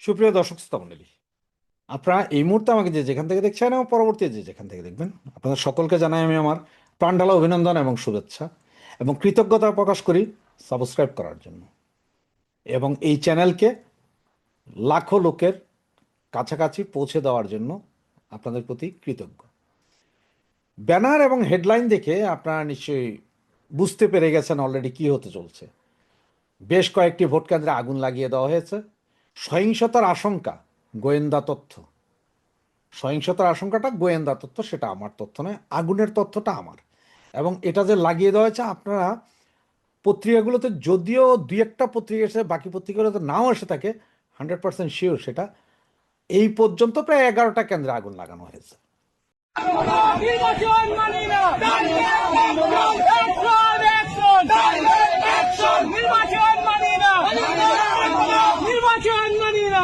সুপ্রিয় দর্শক শ্রোতা মণ্ডলী, আপনারা এই মুহূর্তে আমাকে যে যেখান থেকে দেখছেন এবং পরবর্তী যে যেখান থেকে দেখবেন, আপনাদের সকলকে জানাই আমি আমার প্রাণঢালা অভিনন্দন এবং শুভেচ্ছা এবং কৃতজ্ঞতা প্রকাশ করি সাবস্ক্রাইব করার জন্য এবং এই চ্যানেলকে লাখো লোকের কাছাকাছি পৌঁছে দেওয়ার জন্য আপনাদের প্রতি কৃতজ্ঞ। ব্যানার এবং হেডলাইন দেখে আপনারা নিশ্চয়ই বুঝতে পেরে গেছেন অলরেডি কী হতে চলছে। বেশ কয়েকটি ভোট কেন্দ্রে আগুন লাগিয়ে দেওয়া হয়েছে। সহিংসতার আশঙ্কা, গোয়েন্দা তথ্য। সহিংসতার আশঙ্কাটা গোয়েন্দা তথ্য, সেটা আমার তথ্য নয়, আগুনের তথ্যটা আমার। এবং এটা যে লাগিয়ে দেওয়া হয়েছে, আপনারা পত্রিকাগুলোতে যদিও দুই একটা পত্রিকা এসে, বাকি পত্রিকাগুলোতে নাও এসে থাকে, 100% শিওর সেটা এই পর্যন্ত প্রায় 11টা কেন্দ্রে আগুন লাগানো হয়েছে। নির্বাচন মানি না, নির্বাচন মানি না, নির্বাচন মানি না,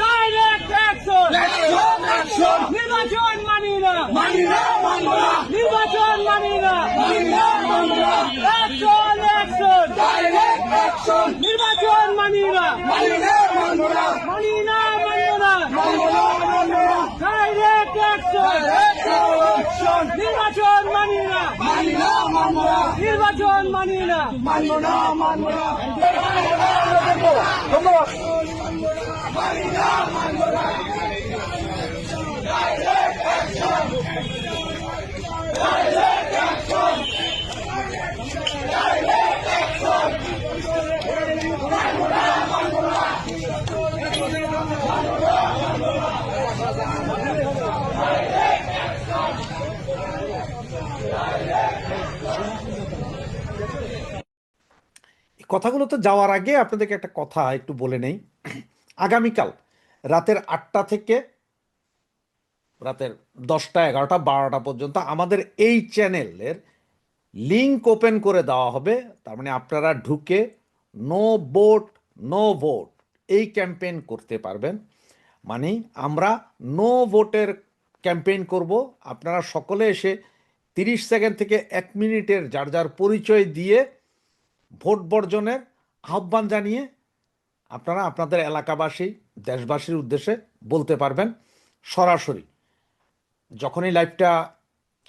ডাইরেক্ট অ্যাকশন, নির্বাচন মানি না, নির্বাচন মানি না, অ্যাকশন, নির্বাচন মানি না, মানি না, ডাইরেক্ট অ্যাকশন, নির্বাচন মানি না, নির্বাচন মানি না, ধন্যবাদ। কথাগুলোতে যাওয়ার আগে আপনাদেরকে একটা কথা একটু বলে নেই। আগামীকাল রাতের 8টা থেকে রাতের 10টা, 11টা, 12টা পর্যন্ত আমাদের এই চ্যানেলের লিঙ্ক ওপেন করে দেওয়া হবে। তার মানে আপনারা ঢুকে নো ভোট নো ভোট এই ক্যাম্পেইন করতে পারবেন। মানে আমরা নো ভোটের ক্যাম্পেইন করব। আপনারা সকলে এসে 30 সেকেন্ড থেকে 1 মিনিটের যার যার পরিচয় দিয়ে ভোট বর্জনের আহ্বান জানিয়ে আপনারা আপনাদের এলাকাবাসী, দেশবাসীর উদ্দেশ্যে বলতে পারবেন সরাসরি। যখনই লাইভটা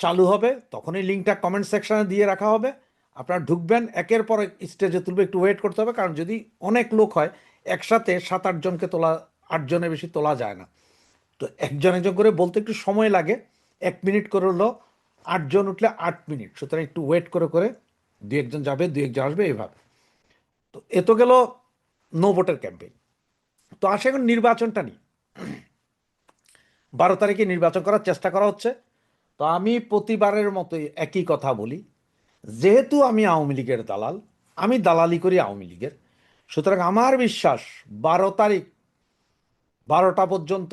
চালু হবে তখনই লিঙ্কটা কমেন্ট সেকশানে দিয়ে রাখা হবে। আপনারা ঢুকবেন, একের পর এক স্টেজে তুলবে, একটু ওয়েট করতে হবে, কারণ যদি অনেক লোক হয় একসাথে 7-8 জনকে তোলা, 8 জনের বেশি তোলা যায় না। তো একজন একজন করে বলতে একটু সময় লাগে, 1 মিনিট করে হলো 8 জন উঠলে 8 মিনিট, সুতরাং একটু ওয়েট করে করে 2-1 জন যাবে, 2-1 জন আসবে, এইভাবে। তো এ তো গেল নো ভোটের ক্যাম্পেইন। তো আসে এখন নির্বাচনটা নিয়ে। 12 তারিখে নির্বাচন করার চেষ্টা করা হচ্ছে। তো আমি প্রতিবারের মতোই একই কথা বলি, যেহেতু আমি আওয়ামী লীগের দালাল, আমি দালালি করি আওয়ামী লীগের, সুতরাং আমার বিশ্বাস 12 তারিখ 12টা পর্যন্ত,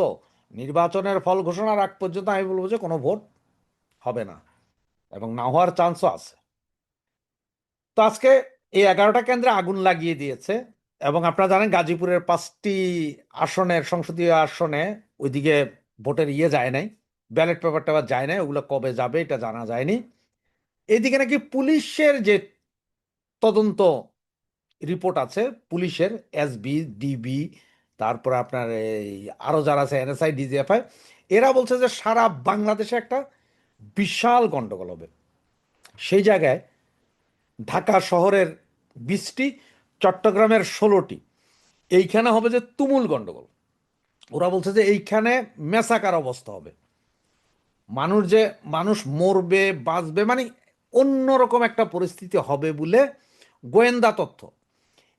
নির্বাচনের ফল ঘোষণার আগ পর্যন্ত আমি বলবো যে কোনো ভোট হবে না এবং না হওয়ার চান্সও আছে। তো আজকে এই 11টা কেন্দ্রে আগুন লাগিয়ে দিয়েছে এবং আপনারা জানেন গাজীপুরের 5টি আসনের, সংসদীয় আসনে ওইদিকে ভোটের যায় নাই, ব্যালট পেপারটা আবার যায় নাই, ওগুলো কবে যাবে এটা জানা যায়নি। এইদিকে নাকি পুলিশের যে তদন্ত রিপোর্ট আছে, পুলিশের এসবি, ডিবি, তারপর আপনার এই আরও যারা আছে এনএসআই, ডিজিএফআই, এরা বলছে যে সারা বাংলাদেশে একটা বিশাল গন্ডগোল হবে। সেই জায়গায় ঢাকা শহরের 20টি, চট্টগ্রামের 16টি, এইখানে হবে যে তুমুল গন্ডগোল। ওরা বলছে যে এইখানে মেসাকার অবস্থা হবে, মানুষ মরবে বাঁচবে, মানে অন্যরকম একটা পরিস্থিতি হবে বলে গোয়েন্দা তথ্য।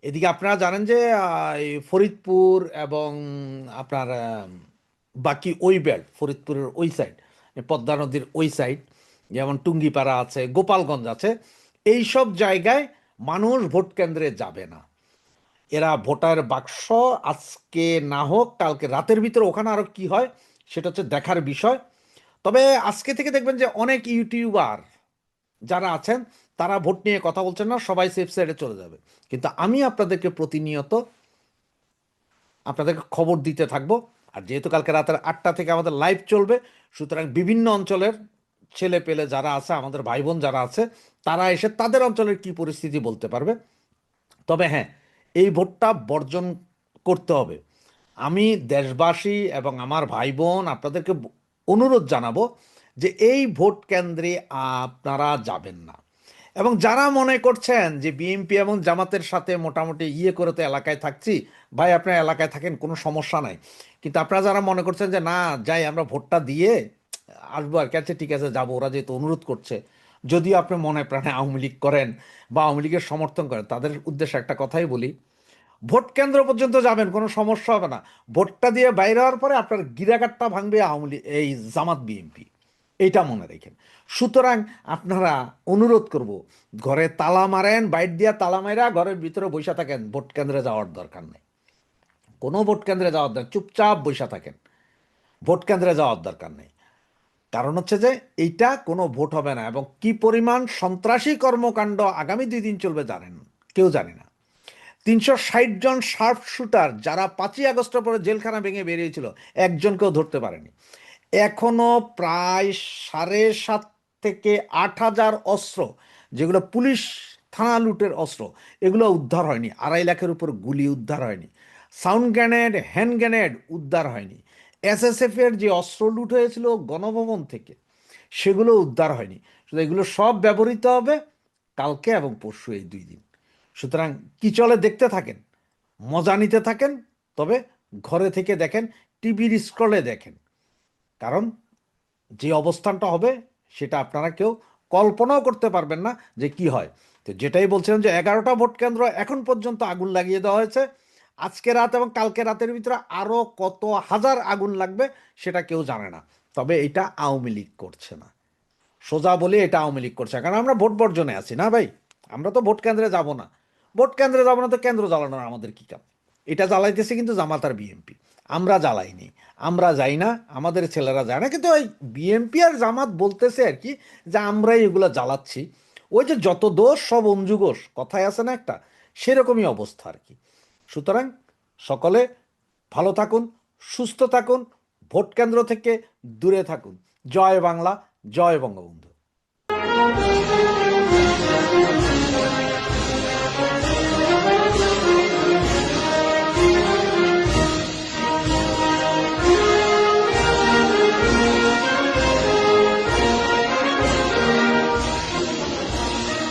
এদিকে আপনারা জানেন যে এই ফরিদপুর এবং আপনার বাকি ওই বেল্ট, ফরিদপুরের ওই সাইড, পদ্মা নদীর ওই সাইড, যেমন টুঙ্গিপাড়া আছে, গোপালগঞ্জ আছে, এই সব জায়গায় মানুষ ভোট কেন্দ্রে যাবে না। এরা ভোটার বাক্স আজকে না হোক কালকে রাতের ভিতরে, ওখানে আরও কি হয় সেটা হচ্ছে দেখার বিষয়। তবে আজকে থেকে দেখবেন যে অনেক ইউটিউবার যারা আছেন তারা ভোট নিয়ে কথা বলছেন না, সবাই সেফ সাইডে চলে যাবে। কিন্তু আমি আপনাদেরকে প্রতিনিয়ত আপনাদেরকে খবর দিতে থাকবো। আর যেহেতু কালকে রাতের 8টা থেকে আমাদের লাইভ চলবে, সুতরাং বিভিন্ন অঞ্চলের ছেলে পেলে যারা আছে, আমাদের ভাই বোন যারা আছে, তারা এসে তাদের অঞ্চলের কি পরিস্থিতি বলতে পারবে। তবে হ্যাঁ, এই ভোটটা বর্জন করতে হবে। আমি দেশবাসী এবং আমার ভাই বোন আপনাদেরকে অনুরোধ জানাবো যে এই ভোট কেন্দ্রে আপনারা যাবেন না। এবং যারা মনে করছেন যে বিএনপি এবং জামাতের সাথে মোটামুটি ইয়ে করে তো এলাকায় থাকছি, ভাই আপনার এলাকায় থাকেন, কোনো সমস্যা নাই। কিন্তু আপনারা যারা মনে করছেন যে না যাই আমরা ভোটটা দিয়ে আসবো আর কি, আচ্ছা ঠিক আছে যাবো, ওরা যেহেতু অনুরোধ করছে, যদিও আপনি মনে প্রাণে আওয়ামী লীগ করেন বা আওয়ামী লীগের সমর্থন করেন, তাদের উদ্দেশ্যে একটা কথাই বলি, ভোট কেন্দ্র পর্যন্ত যাবেন কোনো সমস্যা হবে না। ভোটটা দিয়ে বাইরে হওয়ার পরে আপনার গিরাগাট্টা ভাঙবে আওয়ামী লীগ এই জামাত বিএনপি, এইটা মনে রেখেন। সুতরাং আপনারা, অনুরোধ করব, ঘরে তালা মারেন, বাইর দিয়া তালা মাইরা ঘরের ভিতরে বসে থাকেন, ভোট কেন্দ্রে যাওয়ার দরকার নেই। কোনো ভোট কেন্দ্রে যাওয়ার দরকার, চুপচাপ বসে থাকেন, ভোট কেন্দ্রে যাওয়ার দরকার নেই। কারণ হচ্ছে যে এইটা কোনো ভোট হবে না, এবং কি পরিমাণ সন্ত্রাসী কর্মকাণ্ড আগামী 2 দিন চলবে জানেন, কেউ জানে না। 360 জন শার্প শুটার যারা 5ই আগস্টের পরে জেলখানা ভেঙে বেরিয়েছিল, একজনকেও ধরতে পারেনি। এখনো প্রায় 7.5 থেকে 8 হাজার অস্ত্র, যেগুলো পুলিশ থানা লুটের অস্ত্র, এগুলো উদ্ধার হয়নি। 2.5 লাখের উপর গুলি উদ্ধার হয়নি। সাউন্ড গ্রেনেড, হ্যান্ড গ্রেনেড উদ্ধার হয়নি। এসএসএফ এর যে অস্ত্র লুট হয়েছিল গণভবন থেকে, সেগুলো উদ্ধার হয়নি। শুধু এগুলো সব ব্যবহৃত হবে কালকে এবং পরশু, এই 2 দিন। সুতরাং কি চলে দেখতে থাকেন, মজা নিতে থাকেন, তবে ঘরে থেকে দেখেন, টিভির স্ক্রলে দেখেন। কারণ যে অবস্থানটা হবে সেটা আপনারা কেউ কল্পনাও করতে পারবেন না যে কি হয়। তো যেটাই বলছিলাম যে 11টা ভোট কেন্দ্র এখন পর্যন্ত আগুন লাগিয়ে দেওয়া হয়েছে। আজকে রাত এবং কালকে রাতের ভিতরে আরও কত হাজার আগুন লাগবে সেটা কেউ জানে না। তবে এটা আওয়ামী লীগ করছে না, সোজা বলি এটা আওয়ামী লীগ করছে, কারণ আমরা ভোট বর্জনে আছি না ভাই। আমরা তো ভোট কেন্দ্রে যাব না, ভোট কেন্দ্রে যাব না তো কেন্দ্র জ্বালানোর আমাদের কি কাম? এটা জ্বালাইতেছে কিন্তু জামাত আর বিএনপি, আমরা জ্বালাইনি, আমরা যাই না, আমাদের ছেলেরা যায় না। কিন্তু ওই বিএনপি আর জামাত বলতেছে আর কি যে আমরাই এগুলো জ্বালাচ্ছি। ওই যে যত দোষ সব অঞ্জু ঘোষ কথায় আছে না একটা, সেরকমই অবস্থা আর কি। সুতরাং সকলে ভালো থাকুন, সুস্থ থাকুন, ভোট কেন্দ্র থেকে দূরে থাকুন। জয় বাংলা, জয় বঙ্গবন্ধু।